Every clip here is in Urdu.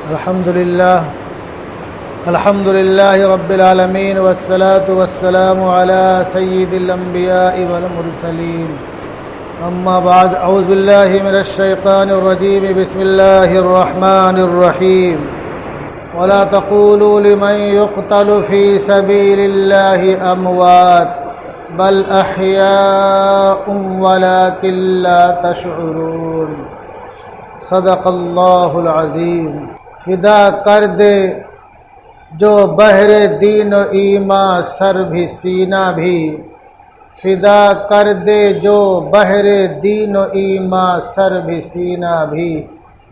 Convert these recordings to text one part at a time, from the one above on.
الحمد لله رب العالمين والصلاة والسلام على سيد الأنبياء والمرسلين أما بعد أعوذ بالله من الشيطان الرجيم بسم الله الرحمن الرحيم ولا تقولوا لمن يقتل في سبيل الله أموات بل أحياء ولكن لا تشعرون صدق اللہ العظیم۔ فدا کر دے جو بحر دین و ایمان سر بھی سینہ بھی، فدا کر دے جو بحر دین و ایمان سر بھی سینہ بھی،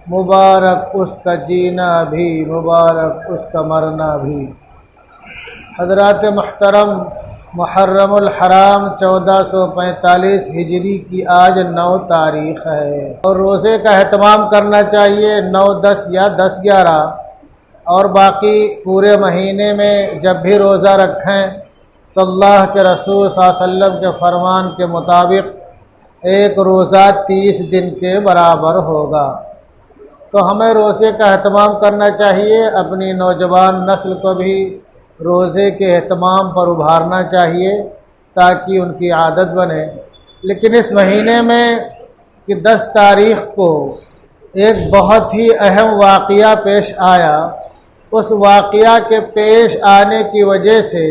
مبارک اس کا جینا بھی مبارک اس کا مرنا بھی۔ حضرات محترم، محرم الحرام 1445 ہجری کی آج 9 تاریخ ہے اور روزے کا اہتمام کرنا چاہیے 9، 10 یا 10، 11 اور باقی پورے مہینے میں جب بھی روزہ رکھیں تو اللہ کے رسول صلی اللہ علیہ وسلم کے فرمان کے مطابق ایک روزہ 30 دن کے برابر ہوگا۔ تو ہمیں روزے کا اہتمام کرنا چاہیے، اپنی نوجوان نسل کو بھی روزے کے اہتمام پر ابھارنا چاہیے تاکہ ان کی عادت بنے۔ لیکن اس مہینے میں کہ 10 تاریخ کو ایک بہت ہی اہم واقعہ پیش آیا، اس واقعہ کے پیش آنے کی وجہ سے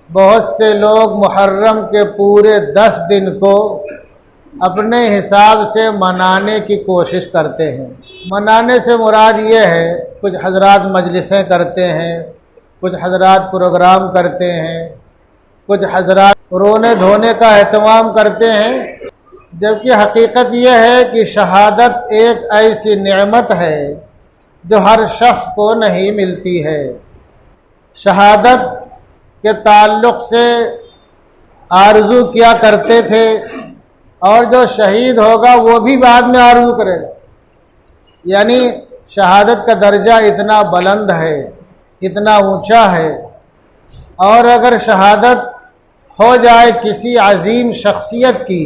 بہت سے لوگ محرم کے پورے 10 دن کو اپنے حساب سے منانے کی کوشش کرتے ہیں۔ منانے سے مراد یہ ہے کچھ حضرات مجلسیں کرتے ہیں، کچھ حضرات پروگرام کرتے ہیں، کچھ حضرات رونے دھونے کا اہتمام کرتے ہیں، جبکہ حقیقت یہ ہے کہ شہادت ایک ایسی نعمت ہے جو ہر شخص کو نہیں ملتی ہے۔ شہادت کے تعلق سے آرزو کیا کرتے تھے اور جو شہید ہوگا وہ بھی بعد میں آرزو کرے گا، یعنی شہادت کا درجہ اتنا بلند ہے، اتنا اونچا ہے۔ اور اگر شہادت ہو جائے کسی عظیم شخصیت کی،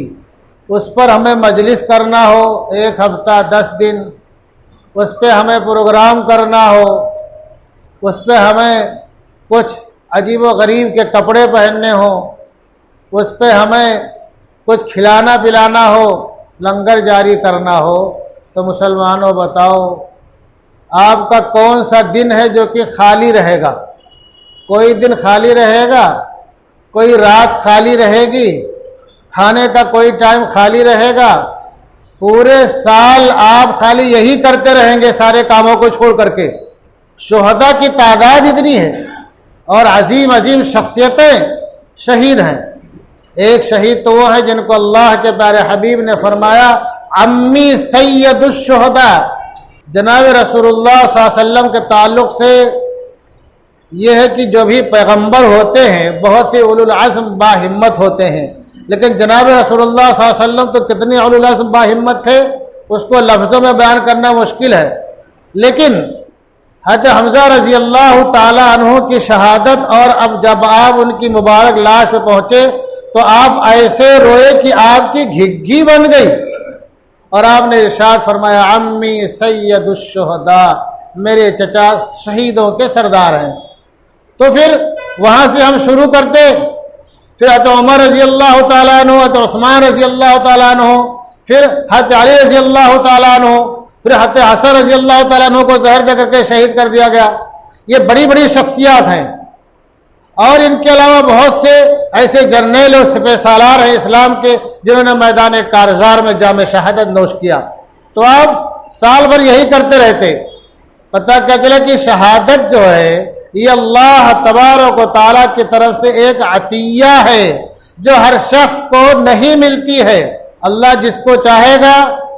اس پر ہمیں مجلس کرنا ہو 1 ہفتہ 10 دن، اس پہ ہمیں پروگرام کرنا ہو، اس پہ ہمیں کچھ عجیب و غریب کے کپڑے پہننے ہوں، اس پہ ہمیں کچھ کھلانا پلانا ہو، لنگر جاری کرنا ہو، تو مسلمانوں بتاؤ آپ کا کون سا دن ہے جو کہ خالی رہے گا؟ کوئی دن خالی رہے گا؟ کوئی رات خالی رہے گی؟ کھانے کا کوئی ٹائم خالی رہے گا؟ پورے سال آپ خالی یہی کرتے رہیں گے سارے کاموں کو چھوڑ کر کے۔ شہداء کی تعداد اتنی ہے اور عظیم عظیم شخصیتیں شہید ہیں۔ ایک شہید تو وہ ہے جن کو اللہ کے پیارے حبیب نے فرمایا امی سید الشہداء۔ جناب رسول اللہ صلی اللہ علیہ وسلم کے تعلق سے یہ ہے کہ جو بھی پیغمبر ہوتے ہیں بہت ہی اولو العزم باہمت ہوتے ہیں، لیکن جناب رسول اللہ صلی اللہ علیہ وسلم تو کتنے اولو العزم باہمت تھے اس کو لفظوں میں بیان کرنا مشکل ہے۔ لیکن حضرت حمزہ رضی اللہ تعالی عنہ کی شہادت، اور اب جب آپ ان کی مبارک لاش پہ پہنچے تو آپ ایسے روئے کہ آپ کی گھگھی بن گئی، اور آپ نے ارشاد فرمایا عمی سید الشہداء، میرے چچا شہیدوں کے سردار ہیں۔ تو پھر وہاں سے ہم شروع کرتے، پھر حضرت عمر رضی اللہ تعالیٰ عنہ، حضرت عثمان رضی اللہ تعالیٰ عنہ، پھر حضرت علی رضی اللہ تعالیٰ عنہ، پھر حضرت حسن رضی اللہ تعالیٰ عنہ کو زہر دے کر کے شہید کر دیا گیا۔ یہ بڑی بڑی شخصیات ہیں، اور ان کے علاوہ بہت سے ایسے جرنیل اور سپہ سالار ہیں اسلام کے جنہوں نے میدان کارزار میں جام شہادت نوش کیا۔ تو آپ سال بھر یہی کرتے رہتے، پتہ کیا چلا کہ شہادت جو ہے یہ اللہ تبارک و تعالیٰ کی طرف سے ایک عطیہ ہے جو ہر شخص کو نہیں ملتی ہے۔ اللہ جس کو چاہے گا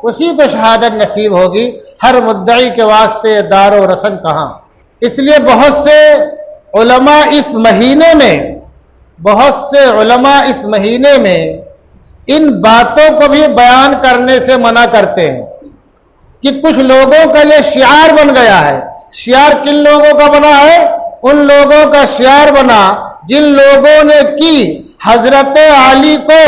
اسی کو شہادت نصیب ہوگی، ہر مدعی کے واسطے دار و رسن کہاں۔ اس لیے بہت سے علماء اس مہینے میں ان باتوں کو بھی بیان کرنے سے منع کرتے ہیں کہ کچھ لوگوں کا یہ شعار بن گیا ہے۔ شعار کن لوگوں کا بنا ہے؟ ان لوگوں کا شعار بنا جن لوگوں نے کی حضرت علی کو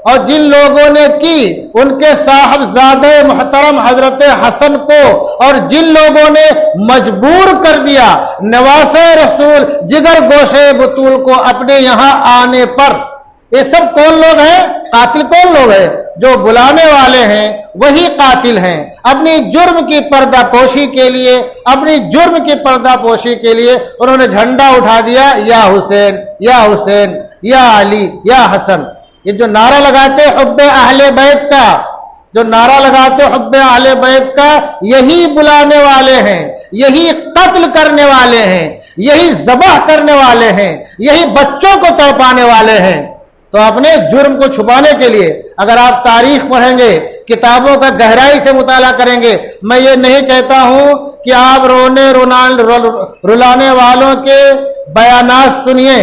اور جن لوگوں نے کی ان کے صاحبزادہ محترم حضرت حسن کو، اور جن لوگوں نے مجبور کر دیا نواسہ رسول جگر گوشے بطول کو اپنے یہاں آنے پر، یہ سب کون لوگ ہیں؟ قاتل کون لوگ ہیں؟ جو بلانے والے ہیں وہی قاتل ہیں۔ اپنی جرم کی پردہ پوشی کے لیے، اپنی جرم کی پردہ پوشی کے لیے انہوں نے جھنڈا اٹھا دیا، یا حسین یا حسین یا علی یا حسن۔ یہ جو نعرہ لگاتے حب اہل بیت کا، جو نعرہ لگاتے حب اہل بیت کا، یہی بلانے والے ہیں، یہی قتل کرنے والے ہیں، یہی ذبح کرنے والے ہیں، یہی بچوں کو تڑپانے والے ہیں۔ تو اپنے جرم کو چھپانے کے لیے اگر آپ تاریخ پڑھیں گے، کتابوں کا گہرائی سے مطالعہ کریں گے، میں یہ نہیں کہتا ہوں کہ آپ رلانے والوں کے بیانات سنیے،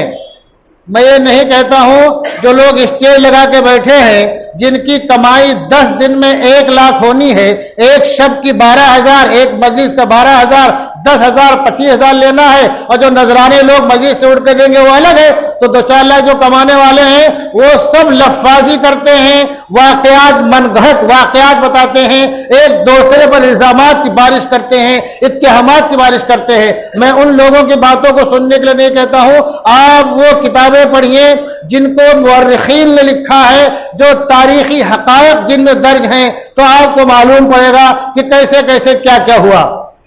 میں یہ نہیں کہتا ہوں جو لوگ اسٹیج لگا کے بیٹھے ہیں جن کی کمائی 10 دن میں 1 لاکھ ہونی ہے، ایک شب کی 12,000، ایک مجلس کا 12,000، 10,000، 25,000 لینا ہے، اور جو نذرانے لوگ مجلس سے اٹھ کے دیں گے وہ الگ ہے۔ تو 2-4 لاکھ جو کمانے والے ہیں وہ سب لفاظی کرتے ہیں، واقعات من گھڑت واقعات بتاتے ہیں، ایک دوسرے پر الزامات کی بارش کرتے ہیں، اتہامات کی بارش کرتے ہیں۔ میں ان لوگوں کی باتوں کو سننے کے لیے نہیں کہتا ہوں، آپ وہ کتابیں پڑھیے جن کو مورخین نے لکھا ہے، جو تاریخی حقائق جن میں درج ہیں، تو آپ کو معلوم پڑے گا کہ کیسے کیسے کیا کیا ہوا۔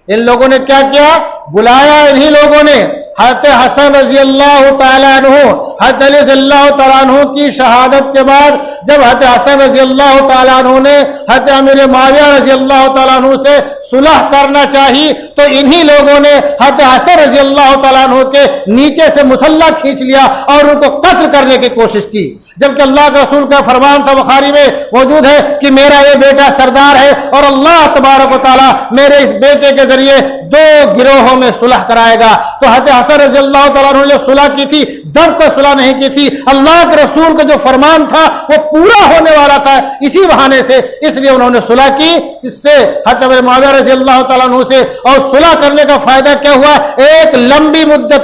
ان لوگوں نے کیا کیا؟ بلایا انہی لوگوں نے حضرت حسن رضی اللہ تعالیٰ عنہ، حضرت علی رضی اللہ تعالیٰ عنہ کی شہادت کے بعد جب حضرت حسن رضی اللہ تعالیٰ عنہ نے حضرت امیر معاویہ رضی اللہ تعالیٰ عنہ سے صلح کرنا چاہی، تو انہی لوگوں نے حضرت حسن رضی اللہ تعالیٰ عنہ کے نیچے سے مسلح کھینچ لیا اور ان کو قتل کرنے کی کوشش کی، جبکہ اللہ کے رسول کا فرمان تھا، بخاری میں موجود ہے کہ میرا یہ بیٹا سردار ہے اور اللہ تبارک و تعالیٰ میرے اس بیٹے کے ذریعے 2 گروہوں میں صلح کرائے گا۔ تو حضرت حسن رضی اللہ تعالیٰ عنہ نے صلح کی تھی، در پر صلح نہیں کی تھی، اللہ کے رسول کا جو فرمان تھا وہ پورا ہونے والا تھا، اسی بہانے سے اس لیے انہوں نے صلح کی۔ اس سے حضرت معاویہ رضی اللہ تعالیٰ عنہ سے، اور صلح کرنے کا فائدہ کیا ہوا؟ ایک لمبی مدت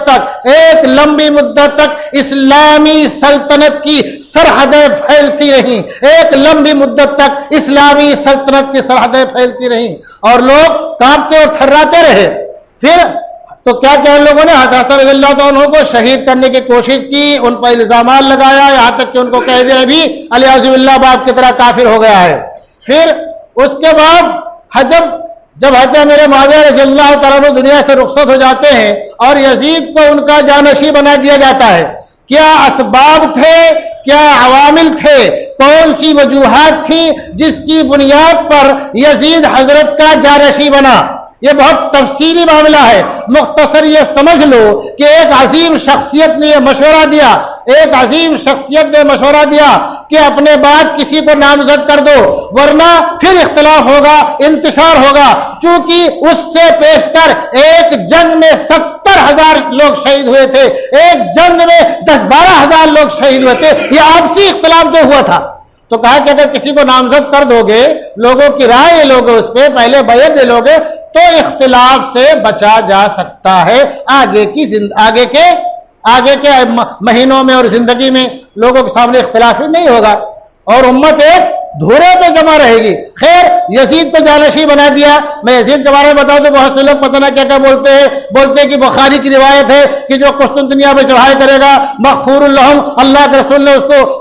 تک اسلامی سلطنت کی سرحدیں پھیلتی رہیں، ایک لمبی مدت تک اسلامی سلطنت کی سرحدیں پھیلتی رہیں اور لوگ کانپتے اور تھراتے رہے۔ پھر تو کیا کیا ان لوگوں نے حضرت حسن رضی اللہ عنہ کو شہید کرنے کی کوشش کی، ان پر الزامات لگایا، یہاں تک کہ ان کو کہہ دیا بھی علیہ باللہ باپ کی طرح کافر ہو گیا ہے۔ پھر اس کے بعد جب حضرت امیر معاویہ رضی اللہ تعالیٰ عنہ دنیا سے رخصت ہو جاتے ہیں اور یزید کو ان کا جانشین بنا دیا جاتا ہے، کیا اسباب تھے، کیا عوامل تھے، کون سی وجوہات تھیں جس کی بنیاد پر یزید حضرت کا جانشین بنا؟ یہ بہت تفصیلی معاملہ ہے، مختصر یہ سمجھ لو کہ ایک عظیم شخصیت نے یہ مشورہ دیا، ایک عظیم شخصیت نے مشورہ دیا کہ اپنے بعد کسی کو نامزد کر دو ورنہ پھر اختلاف ہوگا، انتشار ہوگا، چونکہ اس سے پیشتر ایک جنگ میں 70,000 لوگ شہید ہوئے تھے، ایک جنگ میں 10-12,000 لوگ شہید ہوئے تھے، یہ آپسی اختلاف جو ہوا تھا۔ تو کہا کہ اگر کسی کو نامزد کر دو گے، لوگوں کی رائے لے لوگے، اس پہ پہلے بیعت لے لوگے، تو اختلاف سے بچا جا سکتا ہے، آگے کے مہینوں میں اور زندگی میں لوگوں کے سامنے اختلاف ہی نہیں ہوگا اور امت ایک دھورے پہ جمع رہے گی۔ خیر، یزید کو جانشین بنا دیا۔ میں یزید کے بارے میں بتاؤں تو بہت سے لوگ پتہ نہ کیا کیا بولتے ہیں کہ بخاری کی روایت ہے کہ جو قسطنطنیہ پہ چڑھائی کرے گا مغفور لہم، اللہ کے رسول نے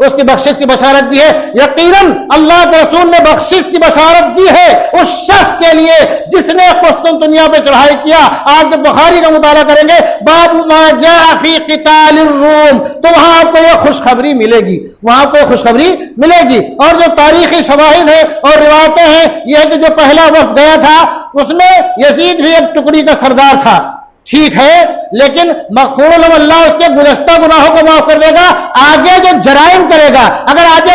اس کی بخشش کی بشارت دی ہے۔ یقیناً اللہ کے رسول نے بخشش کی بشارت دی ہے اس شخص کے لیے جس نے قسطنطنیہ پہ چڑھائی کیا۔ آپ جب بخاری کا مطالعہ کریں گے باب ما جاء فی قتال الروم، تو وہاں آپ کو یہ خوشخبری ملے گی، اور جو تاریخی شواہد ہے اور روایتیں ہیں یہ ہے کہ جو پہلا وقت گیا تھا اس میں یزید بھی ایک ٹکڑی کا سردار تھا، ٹھیک ہے، لیکن مغفور لہم، اللہ اس کے گزشتہ گناہوں کو معاف کر دے گا۔ آگے جو جرائم کرے گا، اگر آگے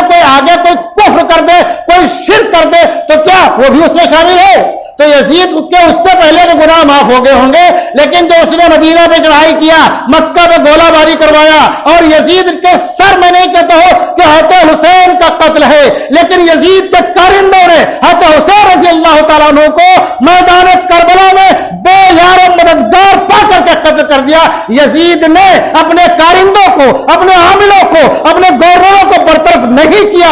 کوئی کفر کر دے، کوئی شرک کر دے، تو کیا وہ بھی اس میں شامل ہے؟ تو یزید کے اس سے پہلے کے گناہ معاف ہو گئے ہوں گے، لیکن جو اس نے مدینہ پہ چڑھائی کیا، مکہ پہ گولہ باری کروایا، اور یزید کے سر میں نہیں کہتا ہو کہ حضرت حسین کا قتل ہے، لیکن یزید کے کارندوں نے حضرت حسین رضی اللہ تعالیٰ عنہ کو میدان کربلا میں بے یار مددگار پا کر کے قتل کر دیا۔ یزید نے اپنے کارندوں کو، اپنے عاملوں کو، اپنے گورنروں کو برطرف نہیں کیا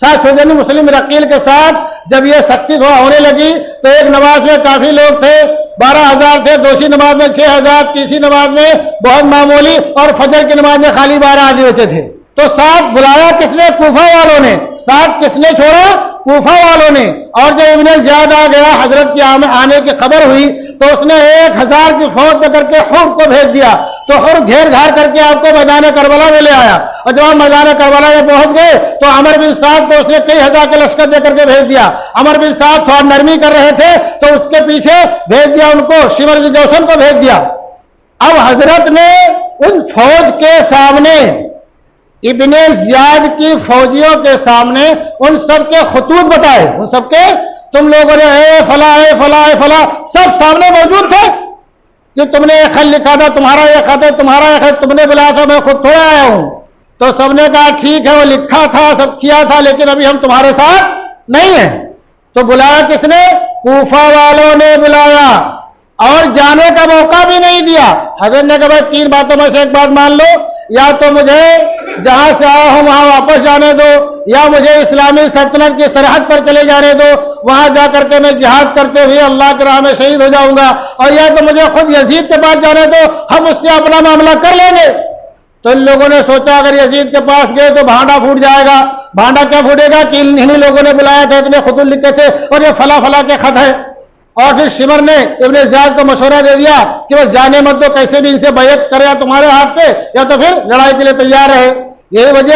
ساتھ حسین مسلم رقیل کے ساتھ جب یہ سختی ہونے لگی تو ایک نماز میں کافی لوگ تھے، 12,000 تھے، دوسری نماز میں 6,000، تیسری نماز میں بہت معمولی، اور فجر کی نماز میں خالی 12 آدمی بچے تھے۔ تو ساتھ بلایا کس نے؟ کوفہ والوں نے۔ ساتھ کس نے چھوڑا؟ کوفہ والوں نے۔ اور جب ابن زیاد آ گیا، حضرت کے آنے کی خبر ہوئی تو اس نے 1,000 کی فوج کر کے حر کو بھیج دیا، تو حر گھیر گھار کر کے آپ کو میدان کربلا میں لے آیا، اور جب آپ میدان کربلا میں پہنچ گئے تو عمر بن سعد کو اس نے کئی ہزار کے لشکر دے کر کے بھیج دیا۔ عمر بن سعد تھوڑا نرمی کر رہے تھے تو اس کے پیچھے بھیج دیا ان کو، شمر بن جوشن کو بھیج دیا۔ اب حضرت نے ان فوج کے سامنے، ابن زیاد کی فوجیوں کے سامنے ان سب کے خطوط بتائے، ان سب کے، تم لوگوں نے اے فلاں اے فلاں اے فلاں سب سامنے موجود تھے کہ تم نے یہ خط لکھا تھا، تمہارا یہ خط ہے، تمہارا یہ خط تم نے بلایا تھا، میں خود تھوڑا آیا ہوں۔ تو سب نے کہا ٹھیک ہے، وہ لکھا تھا، سب کیا تھا، لیکن ابھی ہم تمہارے ساتھ نہیں ہیں۔ تو بلایا کس نے؟ کوفہ والوں نے بلایا، اور جانے کا موقع بھی نہیں دیا۔ حضرت نے کہا بھائی 3 باتوں میں سے ایک بات مان لو، یا تو مجھے جہاں سے آیا ہوں وہاں واپس جانے دو، یا مجھے اسلامی سلطنت کی سرحد پر چلے جانے دو، وہاں جا کر کے میں جہاد کرتے ہوئے اللہ کی راہ میں شہید ہو جاؤں گا، اور یا تو مجھے خود یزید کے پاس جانے دو، ہم اس سے اپنا معاملہ کر لیں گے۔ تو ان لوگوں نے سوچا اگر یزید کے پاس گئے تو بھانڈا پھوٹ جائے گا۔ بھانڈا کیا پھوٹے گا کہ انہی لوگوں نے بلایا تھا، اتنے خطوط لکھے تھے اور یہ فلاں فلاں کے خط ہے۔ اور پھر شمر نے ابن زیاد کو مشورہ دے دیا کہ بس جانے مت دو، کیسے بھی ان سے بیعت کرے، یا تمہارے ہاتھ پہ یا تو پھر لڑائی کے لیے تیار رہے۔ یہی وجہ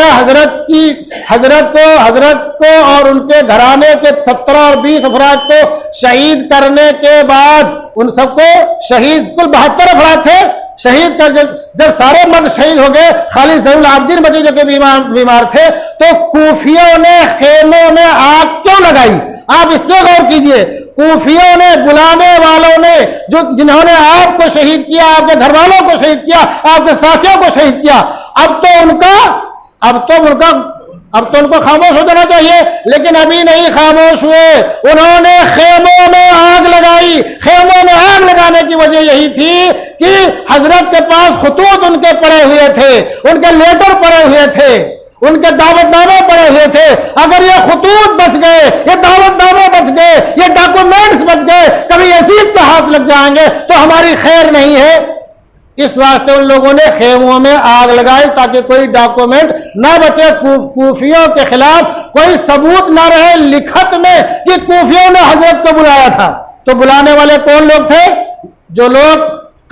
حضرت کو اور ان کے گھرانے کے 17 اور 20 افراد کو شہید کرنے کے بعد، ان سب کو شہید، کل 72 افراد تھے، شہید کر جب سارے مرد شہید ہو گئے، خالی زین العابدین بچے جو کہ بیمار تھے، تو کوفیوں نے خیموں میں آگ کیوں لگائی؟ آپ اس پہ غور کیجئے۔ کوفیوں نے، بلانے والوں نے، جنہوں نے آپ کو شہید کیا، آپ کے گھر والوں کو شہید کیا، آپ کے ساتھیوں کو شہید کیا، اب تو ان کو خاموش ہو جانا چاہیے، لیکن ابھی نہیں خاموش ہوئے۔ انہوں نے خیموں میں آگ لگائی۔ خیموں میں آگ لگانے کی وجہ یہی تھی کہ حضرت کے پاس خطوط ان کے پڑے ہوئے تھے، ان کے لیٹر پڑے ہوئے تھے، ان کے دعوت نامے پڑے ہوئے تھے۔ اگر یہ خطوط بچ گئے، یہ دعوت نامے بچ گئے، یہ ڈاکومنٹس بچ گئے، کبھی یزید کے ہاتھ لگ جائیں گے تو ہماری خیر نہیں ہے۔ اس واسطے ان لوگوں نے خیموں میں آگ لگائی تاکہ کوئی ڈاکومنٹ نہ بچے، کوفیوں کے خلاف کوئی ثبوت نہ رہے لکھت میں کہ کوفیوں نے حضرت کو بلایا تھا۔ تو بلانے والے کون لوگ تھے؟ جو لوگ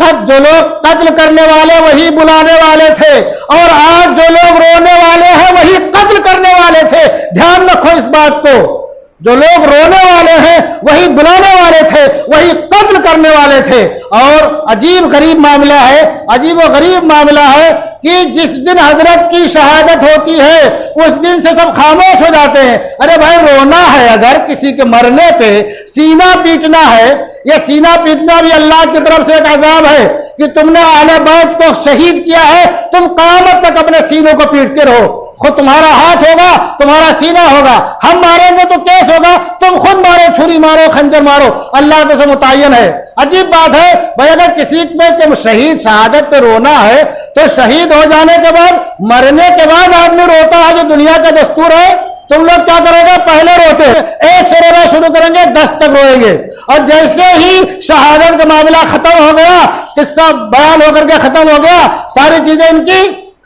قتل کرنے والے وہی بلانے والے تھے، اور آج جو لوگ رونے والے ہیں وہی قتل کرنے والے تھے۔ دھیان رکھو اس بات کو، جو لوگ رونے والے ہیں وہی بلانے والے تھے، وہی قتل کرنے والے تھے۔ اور عجیب غریب معاملہ ہے کہ جس دن حضرت کی شہادت ہوتی ہے اس دن سے سب خاموش ہو جاتے ہیں۔ ارے بھائی، رونا ہے اگر کسی کے مرنے پہ، سینہ پیٹنا ہے، یہ سینہ پیٹنا بھی اللہ کی طرف سے ایک عذاب ہے کہ تم نے اہل بیت کو شہید کیا ہے، تم قیامت تک اپنے سینوں کو پیٹتے رہو۔ خود تمہارا ہاتھ ہوگا، تمہارا سینہ ہوگا، ہم ماریں گے تو کیس ہوگا، تم خود مارو، چھری مارو، خنجر مارو، اللہ کے سے متعین ہے۔ عجیب بات ہے بھائی، اگر کسی میں کہ شہادت پہ رونا ہے تو شہید ہو جانے کے بعد، مرنے کے بعد آدمی روتا ہے، جو دنیا کا دستور ہے۔ تم لوگ کیا کرو گے؟ پہلے روتے ہیں، 1 سے رونا شروع کریں گے، 10 تک روئیں گے، اور جیسے ہی شہادت کا معاملہ ختم ہو گیا، قصہ بیان ہو کر کے ختم ہو گیا، ساری چیزیں ان کی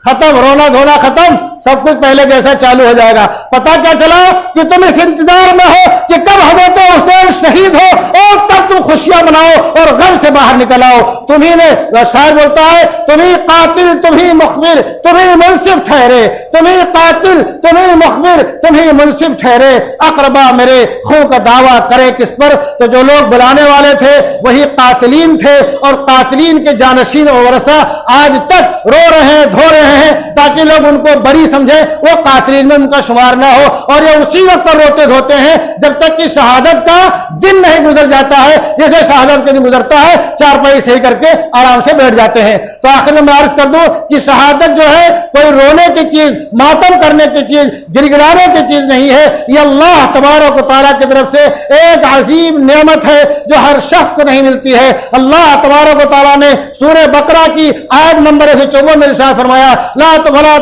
ختم، رونا دھونا ختم، سب کچھ پہلے جیسا چالو ہو جائے گا۔ پتہ کیا چلا کہ تم اس انتظار میں ہو کہ کب حضرت حسین شہید ہو اور تب تم خوشیاں مناؤ اور غم سے باہر نکل آؤ۔ تمہیں نے، شاعر بولتا ہے، تمہیں قاتل تمہیں مخبر تمہیں منصف ٹھہرے، تمہیں قاتل تمہیں مخبر تمہیں منصف ٹھہرے، اقربا میرے خون کا دعویٰ کرے کس پر۔ تو جو لوگ بلانے والے تھے وہی قاتلین تھے، اور قاتلین کے جانشین و ورثہ آج تک رو رہے ہیں، دھو رہے ہیں، تاکہ لوگ ان کو بری سمجھے، وہ قاتلین میں ان کا شمار نہ ہو۔ اور یہ اسی وقت پر روتے دھوتے ہیں جب تک کہ شہادت کا دن نہیں گزر جاتا ہے۔ جیسے شہادت کا دن گزرتا ہے، چارپائی صحیح کر کے آرام سے بیٹھ جاتے ہیں۔ تو آخر میں عرض کر دوں کہ شہادت جو ہے کوئی رونے کی چیز، ماتم کرنے کی چیز، گڑگڑانے کی چیز نہیں ہے، یہ اللہ تبارک و تعالیٰ کی طرف سے ایک عظیم نعمت ہے جو ہر شخص کو نہیں ملتی ہے۔ اللہ تبارک و تعالیٰ نے سورہ بقرہ کی آیت نمبر 54 میں ارشاد فرمایا، لا تقولوا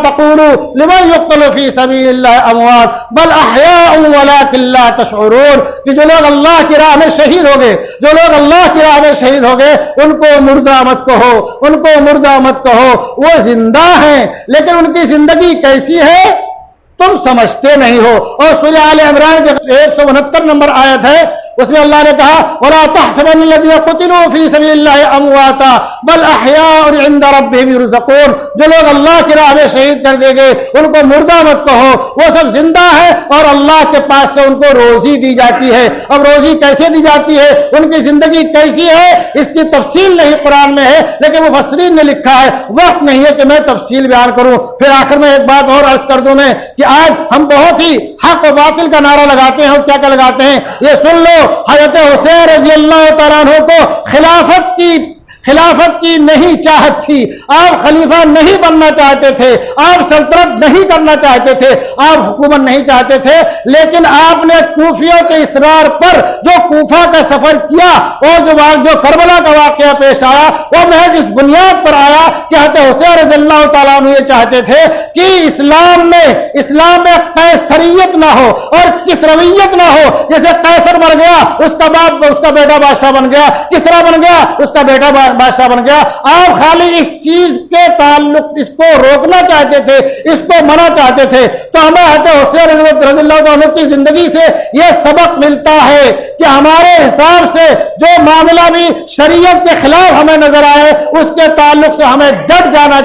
لمن يقتل في سبيل الله اموات بل احياء ولكن لا تشعرون، کہ جو لوگ اللہ کی راہ میں شہید ہو گئے، جو لوگ اللہ کی راہ میں شہید ہو گئے ان کو مردہ مت کہو، ان کو مردہ مت کہو، وہ زندہ ہیں لیکن ان کی زندگی کیسی ہے تم سمجھتے نہیں ہو۔ اور سورہ آل عمران کے 169 نمبر آیت ہے، اس میں اللہ نے کہا وَلَا تَحْسَبَنَّ الَّذِينَ قُتِلُوا فِي سَبِيلِ اللَّهِ أَمْوَاتًا بَلْ أَحْيَاءٌ عِندَ رَبِّهِمْ يُرْزَقُونَ، جو لوگ اللہ کی راہ میں شہید کر دے گئے ان کو مردہ مت کہو، وہ سب زندہ ہے اور اللہ کے پاس سے ان کو روزی دی جاتی ہے۔ اب روزی کیسے دی جاتی ہے، ان کی زندگی کیسی ہے، اس کی تفصیل نہیں قرآن میں ہے لیکن مفسرین نے لکھا ہے، وقت نہیں ہے کہ میں تفصیل بیان کروں۔ پھر آخر میں ایک بات اور عرض کر دوں میں کہ آج ہم بہت ہی حق و باطل کا نعرہ لگاتے ہیں اور کیا کیا لگاتے ہیں یہ سن لو۔ حضرت حسین رضی اللہ تعالیٰ عنہ کو خلافت کی نہیں چاہت تھی، آپ خلیفہ نہیں بننا چاہتے تھے، آپ سلطنت نہیں کرنا چاہتے تھے، آپ حکومت نہیں چاہتے تھے، لیکن آپ نے کوفیوں کے اصرار پر جو کوفہ کا سفر کیا اور جو کربلا کا واقعہ پیش آیا وہ محض اس بنیاد پر آیا کہ حضرت حسین رضی اللہ تعالیٰ عنہ یہ چاہتے تھے کہ اسلام میں قیصریت نہ ہو اور کسرویت نہ ہو، جیسے قیصر مر گیا اس کا بیٹا بادشاہ بن گیا، کسرا بن گیا اس کا بیٹا بادشاہ بن گیا۔ آپ خالی اس چیز کے تعلق اس کو روکنا چاہتے تھے، اس کو منع چاہتے تھے۔ تو ہمیں حضرت حسین رضی اللہ عنہ کی زندگی سے یہ سبق ملتا ہے کہ ہمارے حساب سے جو معاملہ بھی شریعت کے خلاف ہمیں نظر آئے اس کے تعلق سے ہمیں ڈٹ جانا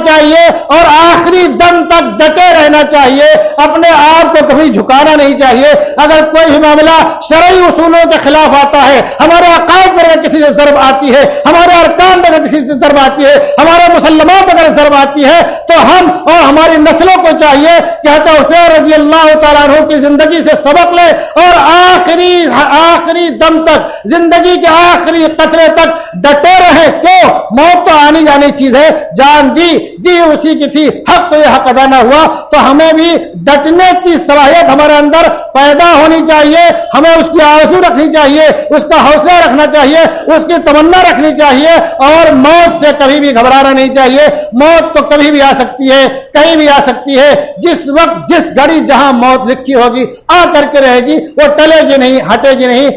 چاہیے، اور آخری دم تک ڈٹے رہنا چاہیے، اپنے آپ کو کبھی جھکانا نہیں چاہیے۔ اگر کوئی بھی معاملہ شرعی اصولوں کے خلاف آتا ہے، ہمارے عقائد پر اگر کسی سے ضرب آتی ہے، ہمارے ارکان پر اگر کسی سے ضرب آتی ہے، ہمارے مسلمات پر اگر ضرب آتی ہے تو ہم اور ہماری نسلوں کو چاہیے کہ حضرت حسین رضی اللہ تعالیٰ عنہ کی زندگی سے سبق لے اور آخری دم تک، زندگی کے آخری قطرے تک ڈٹے رہے۔ کیوں؟ موت تو آنی جانی چیز ہے، جان دی اسی کی تھی، حق تو یہ حق ادا نہ ہوا، تو ہمیں بھی ڈٹنے کی صلاحیت ہمارے اندر پیدا ہونی چاہیے، ہمیں اس کی آرزو رکھنی چاہیے، اس کا حوصلہ رکھنا چاہیے، اس کی تمنا رکھنی چاہیے، اور موت سے کبھی بھی گھبرانا نہیں چاہیے۔ موت تو کبھی بھی آ سکتی ہے، کہیں بھی آ سکتی ہے، جس وقت جس گھڑی جہاں موت لکھی ہوگی آ کر کے رہے گی، وہ ٹلے گی نہیں، ہٹے گی نہیں۔